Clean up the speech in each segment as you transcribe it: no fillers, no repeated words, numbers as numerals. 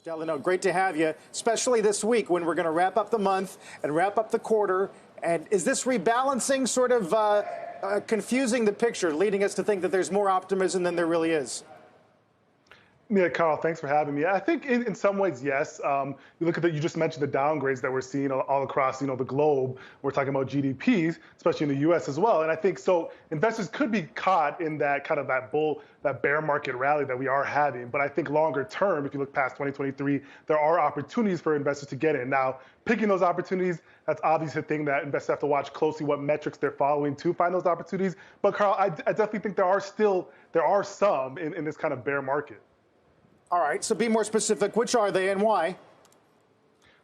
Delano, great to have you, especially this week when we're going to wrap up the month and wrap up the quarter. And is this rebalancing sort of confusing the picture, leading us to think that there's more optimism than there really is? Yeah, Carl, thanks for having me. I think in some ways, yes. You look at you just mentioned the downgrades that we're seeing all across, the globe. We're talking about GDPs, especially in the U.S. as well. And I think so investors could be caught in that kind of that bear market rally that we are having. But I think longer term, if you look past 2023, there are opportunities for investors to get in. Now, picking those opportunities, that's obviously a thing that investors have to watch closely what metrics they're following to find those opportunities. But Carl, I definitely think there are some in this kind of bear market. All right, so be more specific. Which are they and why?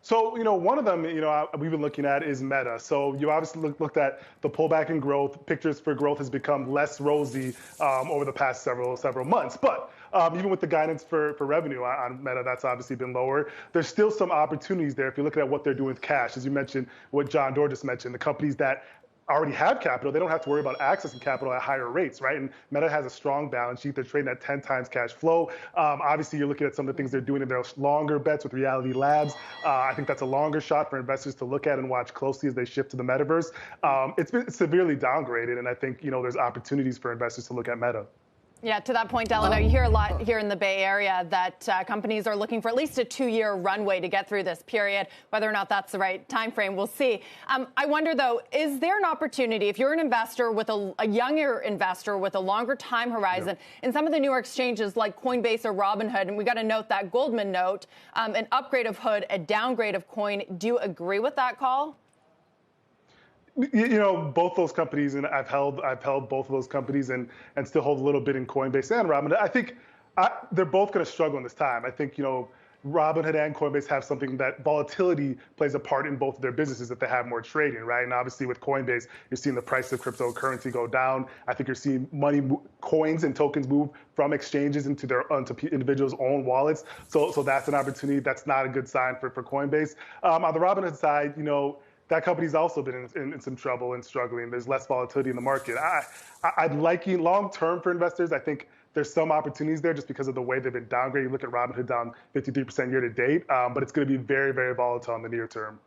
So, one of them, we've been looking at is Meta. So you obviously looked at the pullback in growth. Pictures for growth has become less rosy over the past several months. But even with the guidance for revenue on Meta, that's obviously been lower. There's still some opportunities there if you look at what they're doing with cash. As you mentioned, what John Doerr just mentioned, the companies that already have capital, they don't have to worry about accessing capital at higher rates, right? And Meta has a strong balance sheet. They're trading at 10 times cash flow. Obviously, you're looking at some of the things they're doing in their longer bets with Reality Labs. I think that's a longer shot for investors to look at and watch closely as they shift to the metaverse. It's been severely downgraded, and I think, there's opportunities for investors to look at Meta. Yeah, to that point, Delano, you hear a lot here in the Bay Area that companies are looking for at least a 2-year runway to get through this period. Whether or not that's the right time frame, we'll see. I wonder, though, is there an opportunity, if you're an investor with a younger investor with a longer time horizon, in some of the newer exchanges like Coinbase or Robinhood, and we got to note that Goldman note, an upgrade of Hood, a downgrade of Coin. Do you agree with that call? Both those companies, and I've held both of those companies and still hold a little bit in Coinbase and Robinhood. I think they're both going to struggle in this time. I think, Robinhood and Coinbase have something that volatility plays a part in both of their businesses if they have more trading, right? And obviously with Coinbase, you're seeing the price of cryptocurrency go down. I think you're seeing coins and tokens move from exchanges into individuals' own wallets. So that's an opportunity. That's not a good sign for Coinbase. On the Robinhood side, that company's also been in some trouble and struggling. There's less volatility in the market. I'd like long term for investors. I think there's some opportunities there just because of the way they've been downgraded. You look at Robinhood down 53% year to date, but it's going to be very, very volatile in the near term.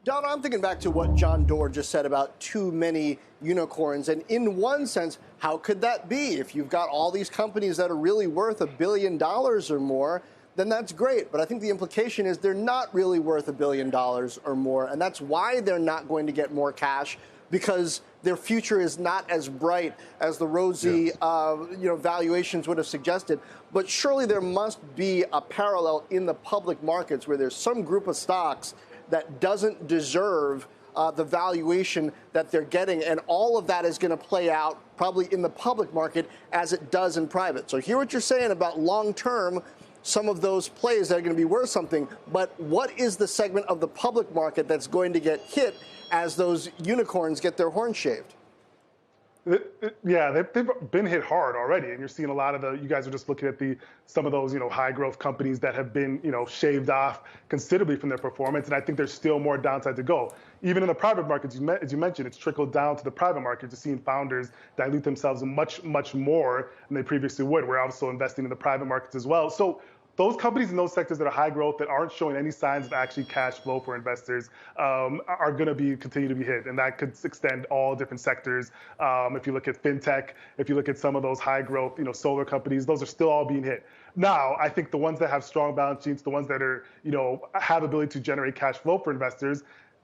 Don, I'm thinking back to what John Doerr just said about too many unicorns. And in one sense, how could that be? If you've got all these companies that are really worth $1 billion or more, then that's great. But I think the implication is they're not really worth $1 billion or more. And that's why they're not going to get more cash, because their future is not as bright as the rosy valuations would have suggested. But surely there must be a parallel in the public markets where there's some group of stocks that doesn't deserve the valuation that they're getting. And all of that is going to play out probably in the public market as it does in private. So hear what you're saying about long term, some of those plays that are going to be worth something, but what is the segment of the public market that's going to get hit as those unicorns get their horns shaved? Yeah, they've been hit hard already, and you're seeing a lot of you guys are just looking at some of those, high growth companies that have been, shaved off considerably from their performance, and I think there's still more downside to go. Even in the private markets, as you mentioned, it's trickled down to the private market. You're seeing founders dilute themselves much, much more than they previously would. We're also investing in the private markets as well. So those companies in those sectors that are high growth, that aren't showing any signs of actually cash flow for investors, are going to continue to be hit. And that could extend all different sectors. If you look at fintech, if you look at some of those high growth, solar companies, those are still all being hit. Now, I think the ones that have strong balance sheets, the ones that are, have ability to generate cash flow for investors,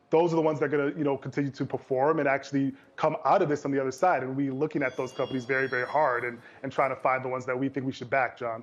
those are the ones that are going to, continue to perform and actually come out of this on the other side. And we're looking at those companies very, very hard and trying to find the ones that we think we should back, John.